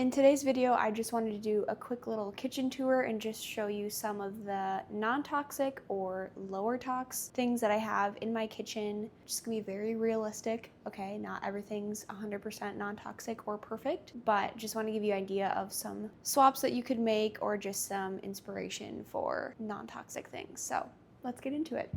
In today's video, I just wanted to do a quick little kitchen tour and just show you some of the non-toxic or lower tox things that I have in my kitchen. Just gonna be very realistic, okay? Not everything's 100% non-toxic or perfect, but just want to give you an idea of some swaps that you could make or just some inspiration for non-toxic things. So let's get into it.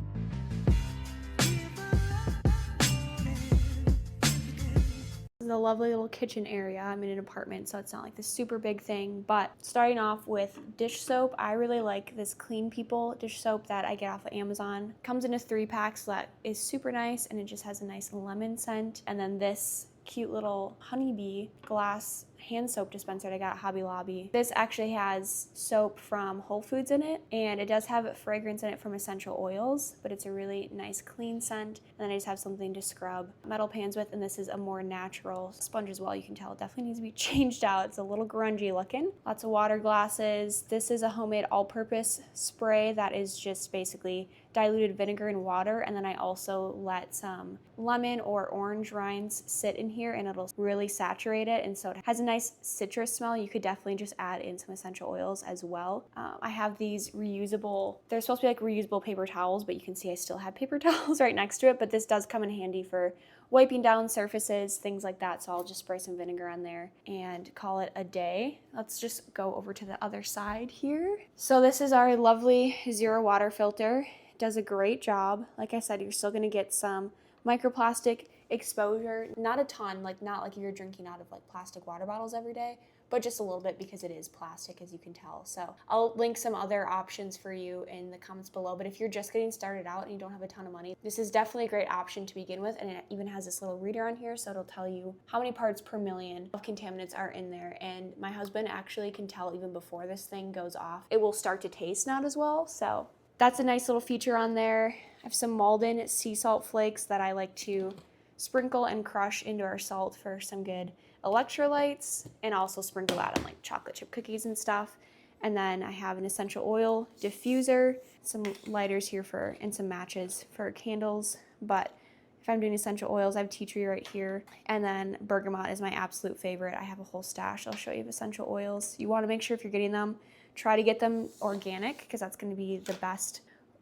This is a lovely little kitchen area. I'm in an apartment, so it's not like this super big thing, but starting off with dish soap, I really like this Clean People dish soap that I get off of Amazon. Comes in a 3-pack, so that is super nice, and it just has a nice lemon scent. And then this cute little honeybee glass hand soap dispenser that I got at Hobby Lobby. This actually has soap from Whole Foods in it, and it does have a fragrance in it from essential oils, but it's a really nice clean scent. And then I just have something to scrub metal pans with, and this is a more natural sponge as well. You can tell it definitely needs to be changed out. It's a little grungy looking. Lots of water glasses. This is a homemade all-purpose spray that is just basically diluted vinegar and water, and then I also let some lemon or orange rinds sit in here, and it'll really saturate it, and so it has a nice citrus smell. You could definitely just add in some essential oils as well. I have these reusable, they're supposed to be like reusable paper towels, but you can see I still have paper towels right next to it, but this does come in handy for wiping down surfaces, things like that. So I'll just spray some vinegar on there and call it a day. Let's just go over to the other side here. So this is our lovely zero water filter. It does a great job. Like I said, you're still gonna get some microplastic exposure, not a ton, like not like you're drinking out of like plastic water bottles every day, but just a little bit because it is plastic, as you can tell. So I'll link some other options for you in the comments below, but if you're just getting started out and you don't have a ton of money, this is definitely a great option to begin with. And it even has this little reader on here, so it'll tell you how many parts per million of contaminants are in there. And my husband actually can tell even before this thing goes off, it will start to taste not as well. So that's a nice little feature on there. I have some Malden sea salt flakes that I like to sprinkle and crush into our salt for some good electrolytes, and also sprinkle that on like chocolate chip cookies and stuff. And then I have an essential oil diffuser, some lighters here for, and some matches for candles. But if I'm doing essential oils, I have tea tree right here. And then bergamot is my absolute favorite. I have a whole stash I'll show you of essential oils. You want to make sure if you're getting them, try to get them organic, because that's going to be the best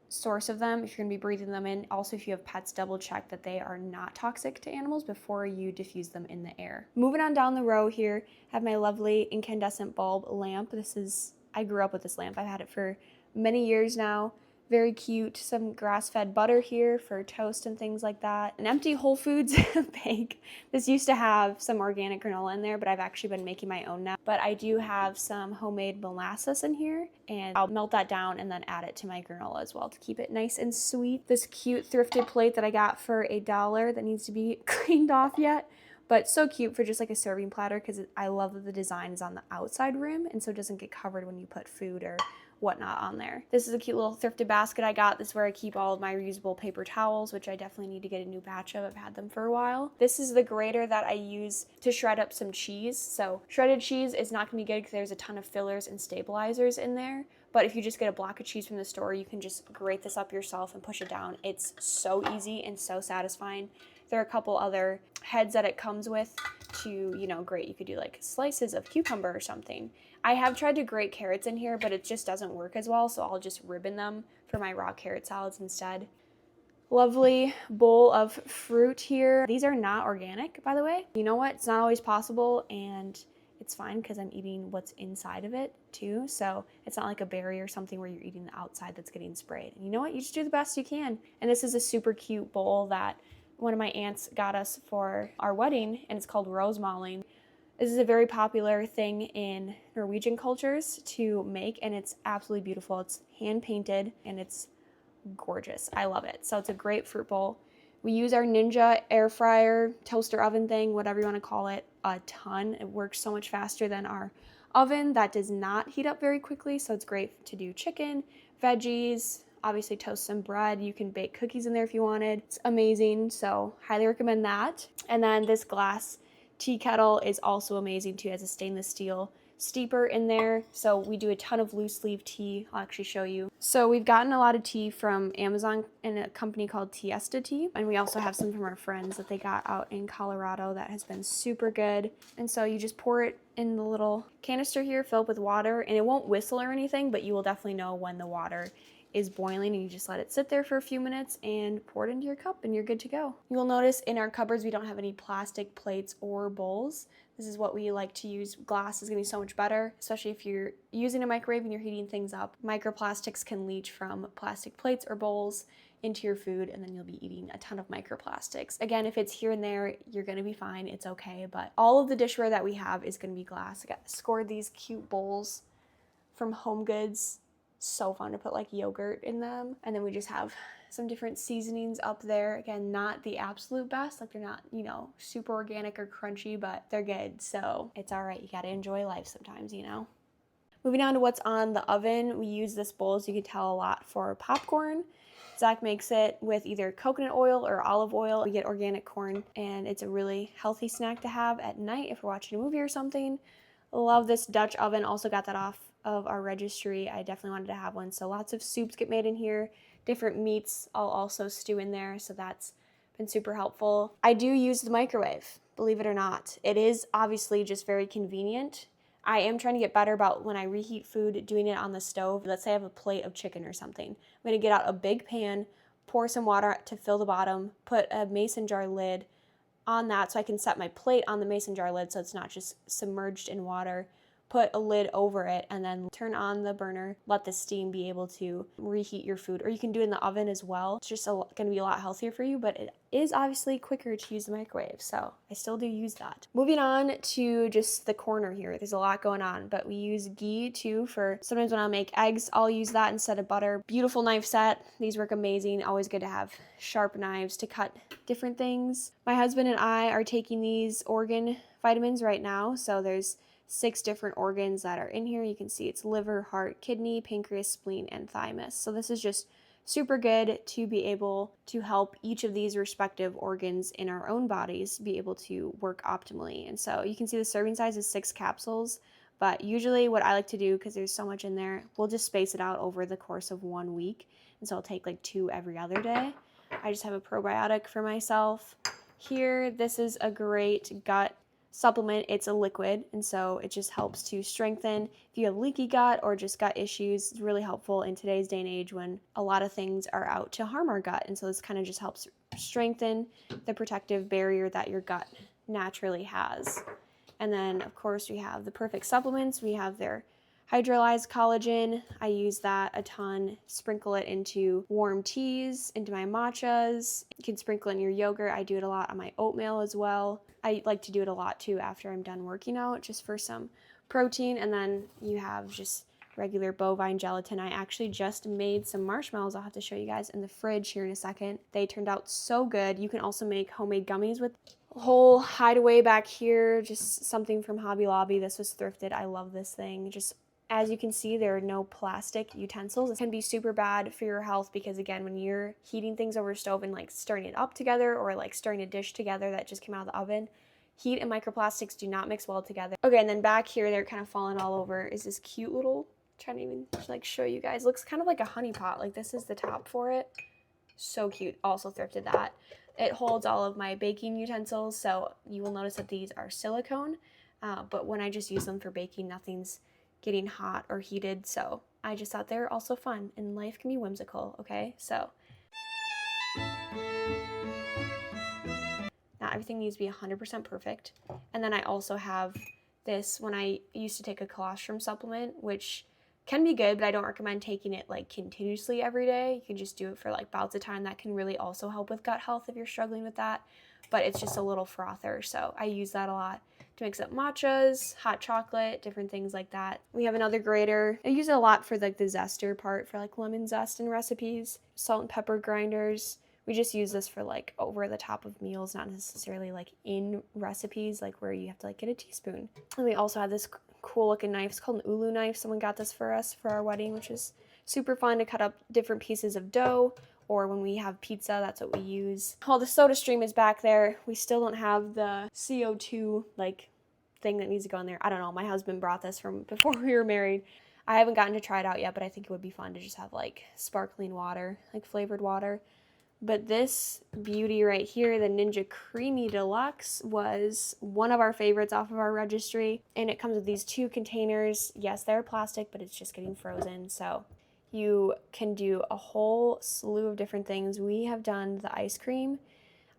source of them if you're going to be breathing them in. Also, if you have pets, double check that they are not toxic to animals before you diffuse them in the air. Moving on down the row here, I have my lovely incandescent bulb lamp. I grew up with this lamp. I've had it for many years now. Very cute. Some grass-fed butter here for toast and things like that. An empty Whole Foods bag. This used to have some organic granola in there, but I've actually been making my own now. But I do have some homemade molasses in here, and I'll melt that down and then add it to my granola as well to keep it nice and sweet. This cute thrifted plate that I got for $1 that needs to be cleaned off yet, but so cute for just like a serving platter, because I love that the design is on the outside rim, and so it doesn't get covered when you put food or whatnot on there. This is a cute little thrifted basket I got. This is where I keep all of my reusable paper towels, which I definitely need to get a new batch of. I've had them for a while. This is the grater that I use to shred up some cheese. So shredded cheese is not gonna be good because there's a ton of fillers and stabilizers in there. But if you just get a block of cheese from the store, you can just grate this up yourself and push it down. It's so easy and so satisfying. There are a couple other heads that it comes with to, grate. You could do like slices of cucumber or something. I have tried to grate carrots in here, but it just doesn't work as well, so I'll just ribbon them for my raw carrot salads instead. Lovely bowl of fruit here. These are not organic, by the way. You know what? It's not always possible, and it's fine because I'm eating what's inside of it too. So it's not like a berry or something where you're eating the outside that's getting sprayed. And you know what? You just do the best you can. And this is a super cute bowl that one of my aunts got us for our wedding, and it's called rosemalling. This is a very popular thing in Norwegian cultures to make, and it's absolutely beautiful. It's hand painted and it's gorgeous. I love it. So it's a great fruit bowl. We use our Ninja air fryer, toaster oven thing, whatever you want to call it, a ton. It works so much faster than our oven that does not heat up very quickly. So it's great to do chicken, veggies, obviously toast some bread. You can bake cookies in there if you wanted. It's amazing. So highly recommend that. And then this glass tea kettle is also amazing too. It has a stainless steel steeper in there. So we do a ton of loose leaf tea. I'll actually show you. So we've gotten a lot of tea from Amazon and a company called Tiesta Tea. And we also have some from our friends that they got out in Colorado that has been super good. And so you just pour it in the little canister here, fill up with water, and it won't whistle or anything, but you will definitely know when the water is boiling, and you just let it sit there for a few minutes and pour it into your cup and you're good to go. You will notice in our cupboards we don't have any plastic plates or bowls. This is what we like to use. Glass is gonna be so much better, especially if you're using a microwave and you're heating things up. Microplastics can leach from plastic plates or bowls into your food, and then you'll be eating a ton of microplastics. Again, if it's here and there, you're gonna be fine, it's okay, but all of the dishware that we have is gonna be glass. I scored these cute bowls from Home Goods. So fun to put like yogurt in them. And then we just have some different seasonings up there. Again, not the absolute best, like they're not, you know, super organic or crunchy, but they're good. So it's all right, you gotta enjoy life sometimes, you know? Moving on to what's on the oven, we use this bowl, as you can tell, a lot for popcorn. Zach makes it with either coconut oil or olive oil. We get organic corn, and it's a really healthy snack to have at night if we're watching a movie or something. Love this Dutch oven. Also got that off of our registry. I definitely wanted to have one. So lots of soups get made in here. Different meats I'll also stew in there. So that's been super helpful. I do use the microwave, believe it or not. It is obviously just very convenient. I am trying to get better about when I reheat food, doing it on the stove. Let's say I have a plate of chicken or something. I'm gonna get out a big pan, pour some water to fill the bottom, put a mason jar lid on that so I can set my plate on the mason jar lid so it's not just submerged in water. Put a lid over it and then turn on the burner, let the steam be able to reheat your food. Or you can do it in the oven as well. It's just going to be a lot healthier for you, but it is obviously quicker to use the microwave, so I still do use that. Moving on to just the corner here. There's a lot going on, but we use ghee too for sometimes when I'll make eggs, I'll use that instead of butter. Beautiful knife set. These work amazing. Always good to have sharp knives to cut different things. My husband and I are taking these organ vitamins right now, so there's 6 different organs that are in here. You can see it's liver, heart, kidney, pancreas, spleen, and thymus. So this is just super good to be able to help each of these respective organs in our own bodies be able to work optimally. And so you can see the serving size is 6 capsules, but usually what I like to do, because there's so much in there, we'll just space it out over the course of 1 week. And so I'll take like 2 every other day. I just have a probiotic for myself. Here, this is a great gut supplement. It's a liquid, and so it just helps to strengthen if you have leaky gut or just gut issues. It's really helpful in today's day and age when a lot of things are out to harm our gut, and so this kind of just helps strengthen the protective barrier that your gut naturally has. And then of course we have the perfect supplements. We have their hydrolyzed collagen. I use that a ton. Sprinkle it into warm teas, into my matchas. You can sprinkle it in your yogurt. I do it a lot on my oatmeal as well. I like to do it a lot too after I'm done working out, just for some protein. And then you have just regular bovine gelatin. I actually just made some marshmallows I'll have to show you guys in the fridge here in a second. They turned out so good. You can also make homemade gummies with a whole hideaway back here, just something from Hobby Lobby. This was thrifted. I love this thing. Just as you can see, there are no plastic utensils. It can be super bad for your health because, again, when you're heating things over a stove and like stirring it up together or like stirring a dish together that just came out of the oven, heat and microplastics do not mix well together. Okay, and then back here, they're kind of falling all over, is this cute little, trying to even like show you guys. Looks kind of like a honey pot. Like this is the top for it. So cute. Also thrifted that. It holds all of my baking utensils, so you will notice that these are silicone, but when I just use them for baking, nothing's getting hot or heated, so I just thought they were also fun, and life can be whimsical, okay? So not everything needs to be 100% perfect. And then I also have this when I used to take a colostrum supplement, which can be good, but I don't recommend taking it like continuously every day. You can just do it for like bouts of time. That can really also help with gut health if you're struggling with that, but it's just a little frother, so I use that a lot to mix up matchas, hot chocolate, different things like that. We have another grater. I use it a lot for like the zester part, for like lemon zest in recipes. Salt and pepper grinders. We just use this for like over the top of meals, not necessarily like in recipes, like where you have to like get a teaspoon. And we also have this cool looking knife. It's called an ulu knife. Someone got this for us for our wedding, which is super fun to cut up different pieces of dough or when we have pizza, that's what we use. While the soda stream is back there, we still don't have the CO2 like thing that needs to go in there. I don't know, my husband brought this from before we were married. I haven't gotten to try it out yet, but I think it would be fun to just have like sparkling water, like flavored water. But this beauty right here, the Ninja Creamy Deluxe, was one of our favorites off of our registry. And it comes with these 2 containers. Yes, they're plastic, but it's just getting frozen. So you can do a whole slew of different things. We have done the ice cream.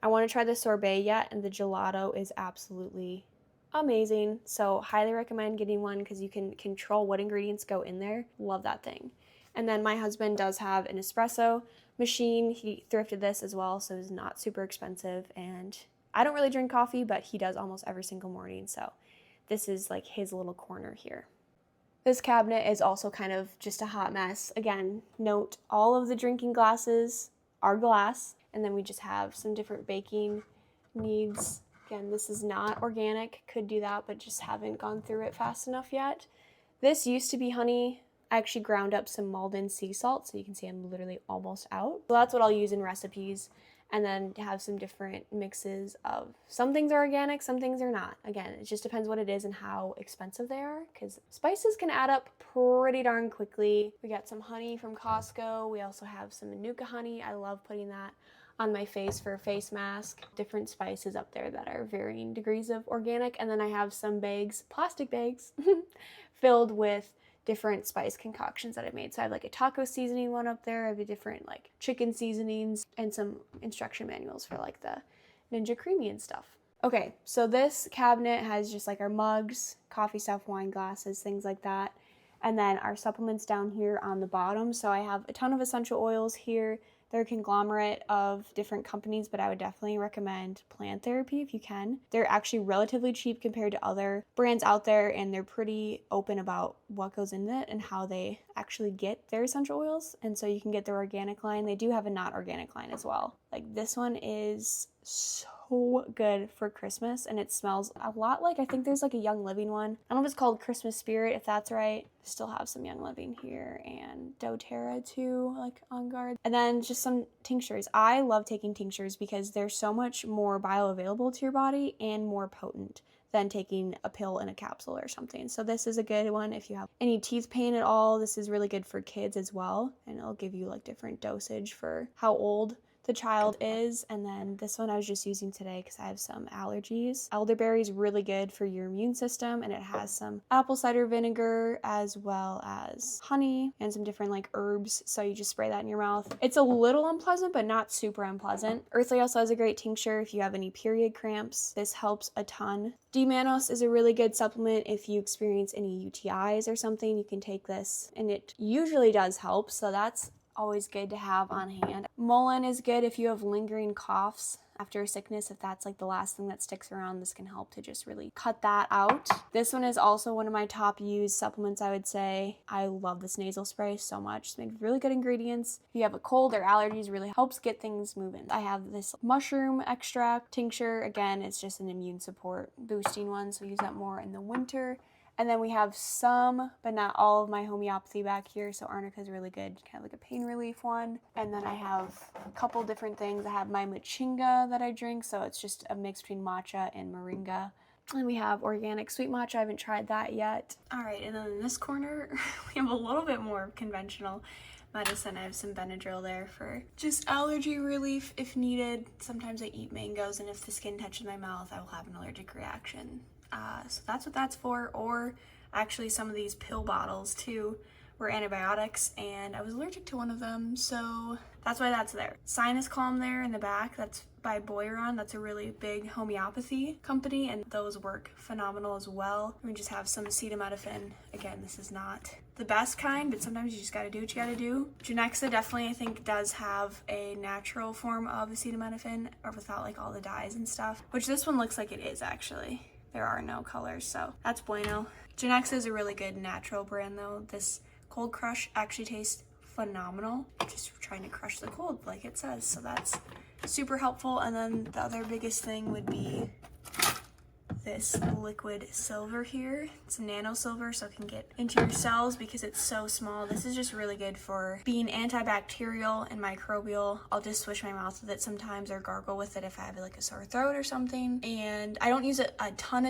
I want to try the sorbet yet, and the gelato is absolutely amazing. So highly recommend getting one because you can control what ingredients go in there. Love that thing. And then my husband does have an espresso machine. He thrifted this as well, so it's not super expensive. And I don't really drink coffee, but he does almost every single morning. So this is like his little corner here. This cabinet is also kind of just a hot mess. Again, note all of the drinking glasses are glass, and then we just have some different baking needs. Again, this is not organic, could do that, but just haven't gone through it fast enough yet. This used to be honey. I actually ground up some Malden sea salt, so you can see I'm literally almost out. So that's what I'll use in recipes, and then to have some different mixes of some things are organic, some things are not. Again, it just depends what it is and how expensive they are, because spices can add up pretty darn quickly. We got some honey from Costco. We also have some Manuka honey. I love putting that on my face for a face mask. Different spices up there that are varying degrees of organic. And then I have some bags, plastic bags, filled with different spice concoctions that I made. So I have like a taco seasoning one up there. I have a different like chicken seasonings and some instruction manuals for like the Ninja Creamy and stuff. Okay, so this cabinet has just like our mugs, coffee stuff, wine glasses, things like that. And then our supplements down here on the bottom. So I have a ton of essential oils here. They're a conglomerate of different companies, but I would definitely recommend Plant Therapy if you can. They're actually relatively cheap compared to other brands out there, and they're pretty open about what goes in it and how they actually get their essential oils. And so you can get their organic line. They do have a not organic line as well. Like this one is so good for Christmas, and it smells a lot like, I think there's like a Young Living one. I don't know if it's called Christmas Spirit, if that's right. Still have some Young Living here, and doTERRA too, like on guard. And then just some tinctures. I love taking tinctures because they're so much more bioavailable to your body and more potent than taking a pill in a capsule or something. So this is a good one if you have any teeth pain at all. This is really good for kids as well, and it'll give you like different dosage for how old the child is. And then this one I was just using today because I have some allergies. Elderberry is really good for your immune system, and it has some apple cider vinegar as well as honey and some different like herbs. So you just spray that in your mouth. It's a little unpleasant, but not super unpleasant. Earthly also has a great tincture if you have any period cramps. This helps a ton. D-mannose is a really good supplement if you experience any UTIs or something. You can take this, and it usually does help. So that's always good to have on hand. Mullein is good if you have lingering coughs after a sickness. If that's like the last thing that sticks around, this can help to just really cut that out. This one is also one of my top used supplements, I would say. I love this nasal spray so much. It's made with really good ingredients. If you have a cold or allergies, really helps get things moving. I have this mushroom extract tincture. Again, it's just an immune support boosting one, so use that more in the winter. And then we have some, but not all of my homeopathy back here. So Arnica is really good, kind of like a pain relief one. And then I have a couple different things. I have my Machinga that I drink. So it's just a mix between matcha and moringa. And we have organic sweet matcha. I haven't tried that yet. All right, and then in this corner, we have a little bit more conventional medicine. I have some Benadryl there for just allergy relief if needed. Sometimes I eat mangoes, and if the skin touches my mouth, I will have an allergic reaction. So that's what that's for. Or actually some of these pill bottles too were antibiotics, and I was allergic to one of them, so that's why that's there. Sinus Calm there in the back, that's by Boiron. That's a really big homeopathy company, and those work phenomenal as well. We just have some acetaminophen. Again, this is not the best kind, but sometimes you just gotta do what you gotta do. Genexa definitely, I think, does have a natural form of acetaminophen, or without like all the dyes and stuff, which this one looks like it is actually. There are no colors, so that's bueno. Genexa is a really good natural brand though. This Cold Crush actually tastes phenomenal. Just trying to crush the cold like it says, so that's super helpful. And then the other biggest thing would be this liquid silver here. It's nano silver, so it can get into your cells because it's so small. This is just really good for being antibacterial and microbial. I'll just swish my mouth with it sometimes or gargle with it if I have like a sore throat or something. And I don't use it a ton,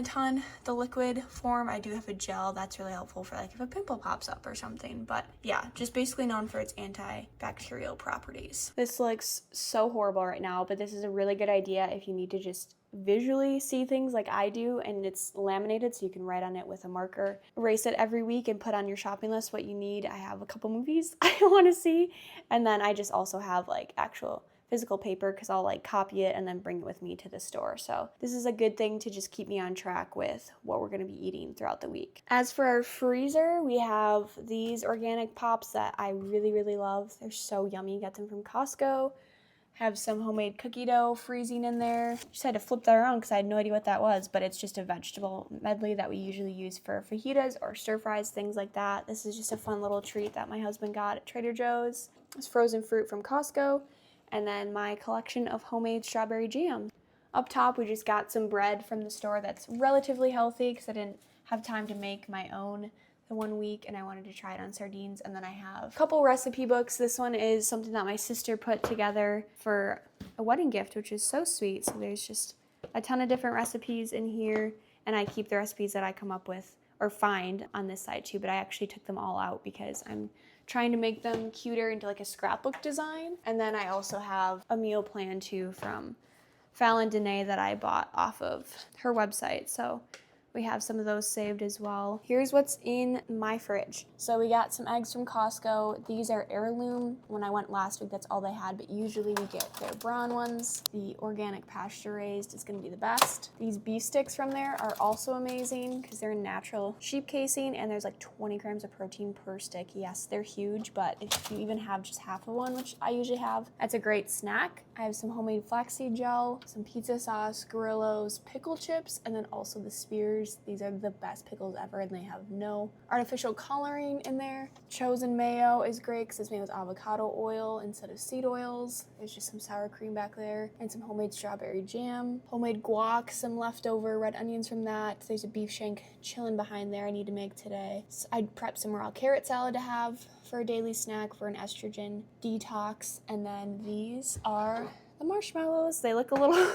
the liquid form. I do have a gel that's really helpful for like if a pimple pops up or something. But yeah, just basically known for its antibacterial properties. This looks so horrible right now, but this is a really good idea if you need to just visually see things like I do, and it's laminated so you can write on it with a marker, erase it every week and put on your shopping list what you need. I have a couple movies I want to see, and then I just also have like actual physical paper because I'll like copy it and then bring it with me to the store. So this is a good thing to just keep me on track with what we're going to be eating throughout the week. As for our freezer, we have these organic pops that I really love. They're so yummy. Got them from Costco. Have some homemade cookie dough freezing in there. Just had to flip that around because I had no idea what that was, but it's just a vegetable medley that we usually use for fajitas or stir fries, things like that. This is just a fun little treat that my husband got at Trader Joe's. It's frozen fruit from Costco, and then my collection of homemade strawberry jam. Up top, we just got some bread from the store that's relatively healthy because I didn't have time to make my own the 1 week and I wanted to try it on sardines. And then I have a couple recipe books. This one is something that my sister put together for a wedding gift, which is so sweet. So there's just a ton of different recipes in here, and I keep the recipes that I come up with or find on this side too, but I actually took them all out because I'm trying to make them cuter into like a scrapbook design. And then I also have a meal plan too from Fallon Dene that I bought off of her website. So we have some of those saved as well. Here's what's in my fridge. So we got some eggs from Costco. These are heirloom. When I went last week, that's all they had, but usually we get their brown ones. The organic pasture raised is gonna be the best. These beef sticks from there are also amazing because they're natural sheep casing and there's like 20 grams of protein per stick. Yes, they're huge, but if you even have just half of one, which I usually have, that's a great snack. I have some homemade flaxseed gel, some pizza sauce, Gorillos, pickle chips, and then also the spears. These are the best pickles ever, and they have no artificial coloring in there. Chosen mayo is great because it's made with avocado oil instead of seed oils. There's just some sour cream back there, and some homemade strawberry jam. Homemade guac, some leftover red onions from that. There's a beef shank chilling behind there I need to make today. So I'd prep some raw carrot salad to have for a daily snack for an estrogen detox. And then these are the marshmallows. They look a little...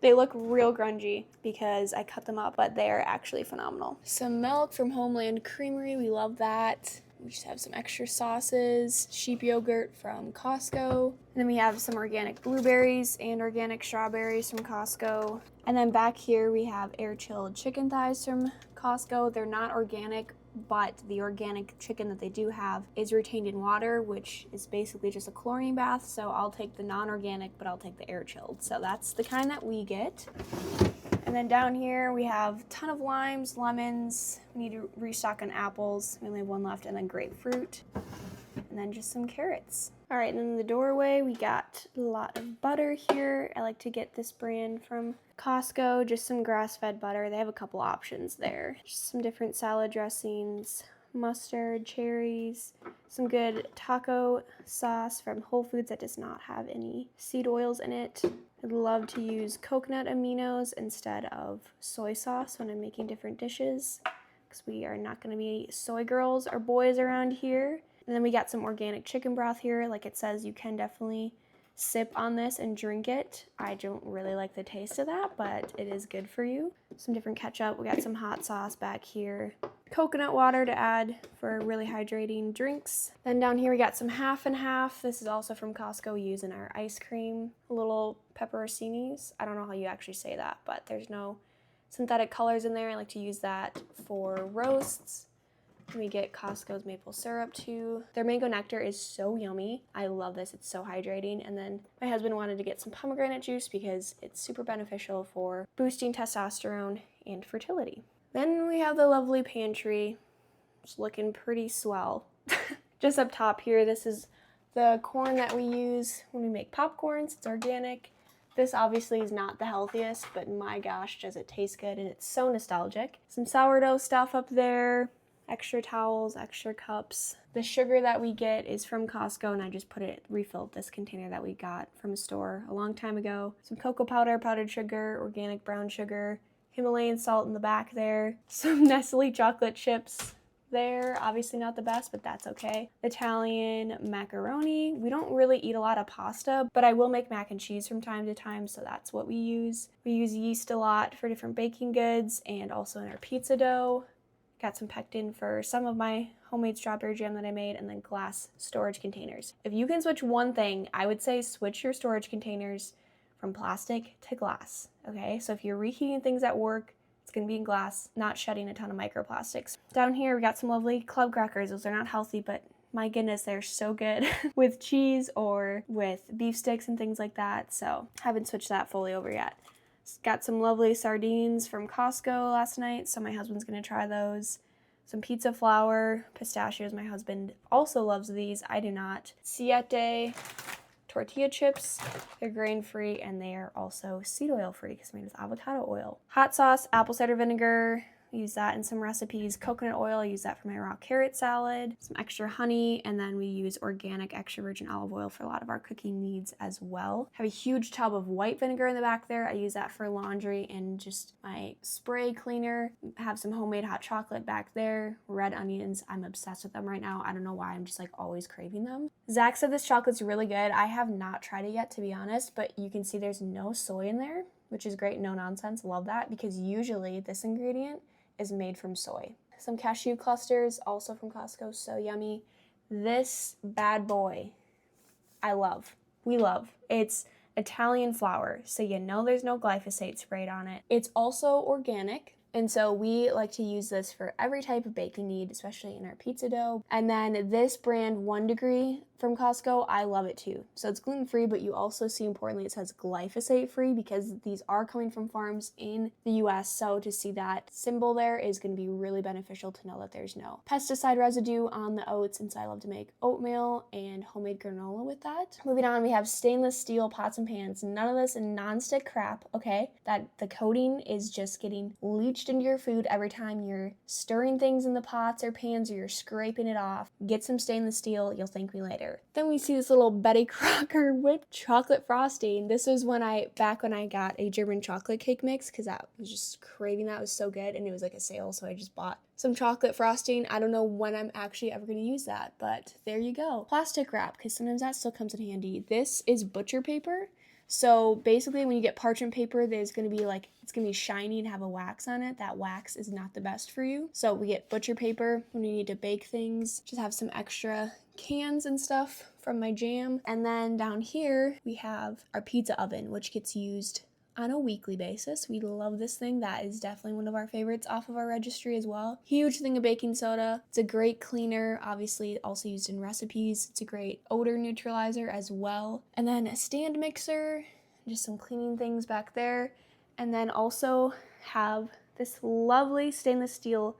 They look real grungy because I cut them up, but they are actually phenomenal. Some milk from Homeland Creamery, we love that. We just have some extra sauces, sheep yogurt from Costco. And then we have some organic blueberries and organic strawberries from Costco. And then back here we have air chilled chicken thighs from Costco. They're not organic, but the organic chicken that they do have is retained in water, which is basically just a chlorine bath. So I'll take the non-organic, but I'll take the air chilled. So that's the kind that we get. And then down here we have a ton of limes, lemons. We need to restock on apples. We only have one left, and then grapefruit. And then just some carrots. All right, and then in the doorway, we got a lot of butter here. I like to get this brand from Costco, just some grass-fed butter. They have a couple options there. Just some different salad dressings, mustard, cherries, some good taco sauce from Whole Foods that does not have any seed oils in it. I'd love to use coconut aminos instead of soy sauce when I'm making different dishes, because we are not going to be soy girls or boys around here. And then we got some organic chicken broth here. Like it says, you can definitely sip on this and drink it. I don't really like the taste of that, but it is good for you. Some different ketchup. We got some hot sauce back here. Coconut water to add for really hydrating drinks. Then down here we got some half and half. This is also from Costco. We use in our ice cream. Little pepperoncinis. I don't know how you actually say that, but there's no synthetic colors in there. I like to use that for roasts. We get Costco's maple syrup too. Their mango nectar is so yummy. I love this. It's so hydrating. And then my husband wanted to get some pomegranate juice because it's super beneficial for boosting testosterone and fertility. Then we have the lovely pantry. It's looking pretty swell. Just up top here, this is the corn that we use when we make popcorns. It's organic. This obviously is not the healthiest, but my gosh, does it taste good, and it's so nostalgic. Some sourdough stuff up there. Extra towels, extra cups. The sugar that we get is from Costco, and I just refilled this container that we got from a store a long time ago. Some cocoa powder, powdered sugar, organic brown sugar, Himalayan salt in the back there. Some Nestle chocolate chips there. Obviously not the best, but that's okay. Italian macaroni. We don't really eat a lot of pasta, but I will make mac and cheese from time to time, so that's what we use. We use yeast a lot for different baking goods and also in our pizza dough. Got some pectin for some of my homemade strawberry jam that I made, and then glass storage containers. If you can switch one thing, I would say switch your storage containers from plastic to glass, okay? So if you're reheating things at work, it's gonna be in glass, not shedding a ton of microplastics. Down here, we got some lovely club crackers. Those are not healthy, but my goodness, they're so good with cheese or with beef sticks and things like that. So haven't switched that fully over yet. Got some lovely sardines from Costco last night, so my husband's gonna try those. Some pizza flour, pistachios. My husband also loves these. I do not. Siete tortilla chips. They're grain-free, and they are also seed oil-free because they're made with avocado oil. Hot sauce, apple cider vinegar. I use that in some recipes. Coconut oil, I use that for my raw carrot salad. Some extra honey, and then we use organic extra virgin olive oil for a lot of our cooking needs as well. Have a huge tub of white vinegar in the back there. I use that for laundry and just my spray cleaner. Have some homemade hot chocolate back there. Red onions, I'm obsessed with them right now. I don't know why, I'm just like always craving them. Zach said this chocolate's really good. I have not tried it yet, to be honest, but you can see there's no soy in there, which is great, no nonsense. Love that, because usually this ingredient is made from soy. Some cashew clusters, also from Costco, so yummy. This bad boy, I love. We love. It's Italian flour, so you know there's no glyphosate sprayed on it. It's also organic, and so we like to use this for every type of baking need, especially in our pizza dough. And then this brand, 1 Degree from Costco, I love it too. So it's gluten-free, but you also see importantly it says glyphosate-free because these are coming from farms in the US. So to see that symbol there is going to be really beneficial to know that there's no pesticide residue on the oats. And so I love to make oatmeal and homemade granola with that. Moving on, we have stainless steel pots and pans. None of this non-stick crap, okay? That the coating is just getting leached into your food every time you're stirring things in the pots or pans or you're scraping it off. Get some stainless steel, you'll thank me later. Then we see this little Betty Crocker whipped chocolate frosting. This was back when I got a German chocolate cake mix, because I was just craving that. It was so good, and it was like a sale, so I just bought some chocolate frosting. I don't know when I'm actually ever going to use that, but there you go. Plastic wrap, because sometimes that still comes in handy. This is butcher paper. So basically when you get parchment paper, there's going to be it's going to be shiny and have a wax on it. That wax is not the best for you. So we get butcher paper when we need to bake things. Just have some extra cans and stuff from my jam. And then down here we have our pizza oven, which gets used on a weekly basis. We love this thing. That is definitely one of our favorites off of our registry as well. Huge thing of baking soda. It's a great cleaner, obviously also used in recipes. It's a great odor neutralizer as well. And then a stand mixer, just some cleaning things back there. And then also have this lovely stainless steel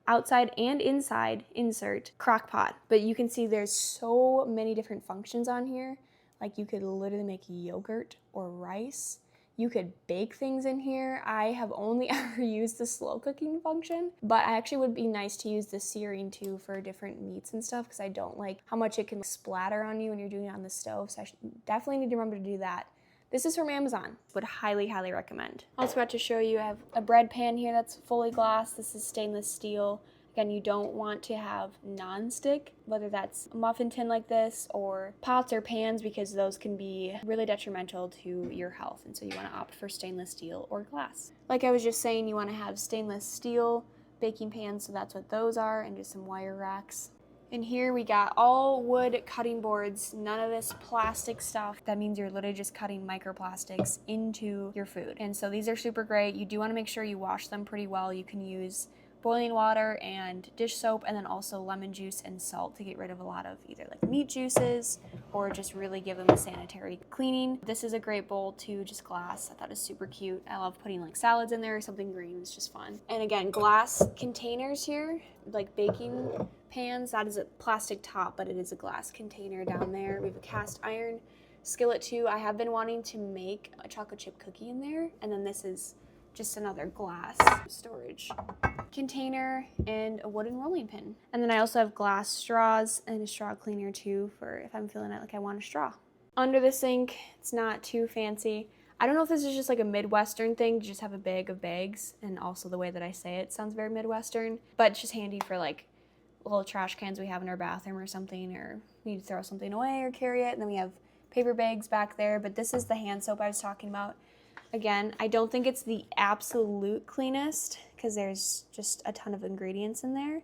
outside and inside insert crock pot. But you can see there's so many different functions on here. Like you could literally make yogurt or rice. You could bake things in here. I have only ever used the slow cooking function, but I actually would be nice to use the searing too for different meats and stuff, because I don't like how much it can splatter on you when you're doing it on the stove. So I definitely need to remember to do that. This is from Amazon. Would highly, highly recommend. Also got to show you, I have a bread pan here that's fully glass. This is stainless steel. Again, you don't want to have non-stick, whether that's a muffin tin like this or pots or pans, because those can be really detrimental to your health. And so you want to opt for stainless steel or glass. Like I was just saying, you want to have stainless steel baking pans, so that's what those are, and just some wire racks. And here we got all wood cutting boards, none of this plastic stuff. That means you're literally just cutting microplastics into your food. And so these are super great. You do want to make sure you wash them pretty well. You can use boiling water and dish soap, and then also lemon juice and salt to get rid of a lot of either like meat juices or just really give them a sanitary cleaning. This is a great bowl too, just glass. I thought it was super cute. I love putting like salads in there or something green. It's just fun. And again, glass containers here, like baking pans. That is a plastic top, but it is a glass container down there. We have a cast iron skillet too. I have been wanting to make a chocolate chip cookie in there, and then this is just another glass storage container and a wooden rolling pin. And then I also have glass straws and a straw cleaner too, for if I'm feeling it like I want a straw. Under the sink, it's not too fancy. I don't know if this is just like a Midwestern thing to just have a bag of bags, and also the way that I say it sounds very Midwestern, but it's just handy for like little trash cans we have in our bathroom or something, or we need to throw something away or carry it. And then we have paper bags back there, but this is the hand soap I was talking about. Again, I don't think it's the absolute cleanest because there's just a ton of ingredients in there.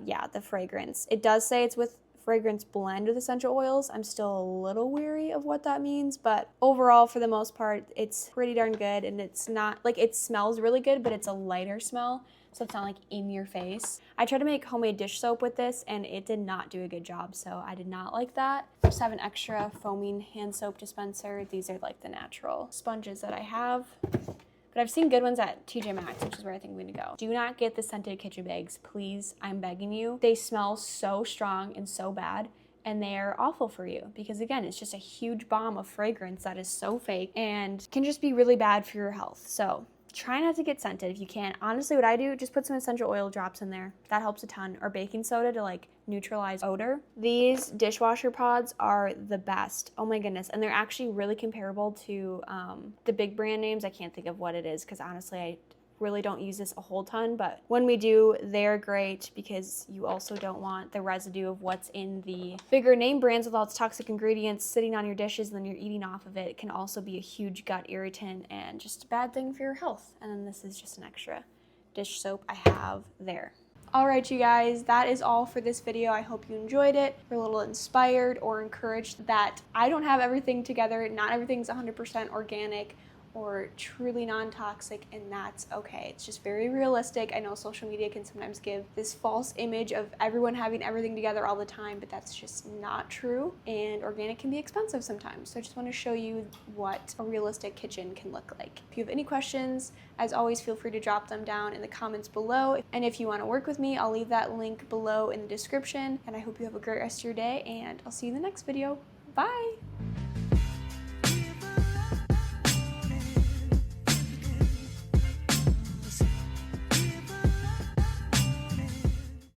Yeah, the fragrance. It does say it's with fragrance blend with essential oils. I'm still a little weary of what that means, but overall, for the most part, it's pretty darn good. And it's not, like, it smells really good, but it's a lighter smell, so it's not like in your face. I tried to make homemade dish soap with this and it did not do a good job, so I did not like that. I just have an extra foaming hand soap dispenser. These are like the natural sponges that I have. But I've seen good ones at TJ Maxx, which is where I think we need to go. Do not get the scented kitchen bags, please. I'm begging you. They smell so strong and so bad, and they are awful for you because, again, it's just a huge bomb of fragrance that is so fake and can just be really bad for your health. So try not to get scented if you can. Honestly, what I do, just put some essential oil drops in there. That helps a ton. Or baking soda to like neutralize odor. These dishwasher pods are the best. Oh my goodness. And they're actually really comparable to the big brand names. I can't think of what it is because honestly, I really don't use this a whole ton, but when we do, they're great because you also don't want the residue of what's in the bigger name brands with all its toxic ingredients sitting on your dishes and then you're eating off of it. It can also be a huge gut irritant and just a bad thing for your health. And then this is just an extra dish soap I have there. All right, you guys, that is all for this video. I hope you enjoyed it. You're a little inspired or encouraged that I don't have everything together. Not everything's 100% organic or truly non-toxic, and that's okay. It's just very realistic. I know social media can sometimes give this false image of everyone having everything together all the time, but that's just not true, and organic can be expensive sometimes. So I just want to show you what a realistic kitchen can look like. If you have any questions, as always, feel free to drop them down in the comments below, and if you want to work with me, I'll leave that link below in the description, and I hope you have a great rest of your day, and I'll see you in the next video. Bye!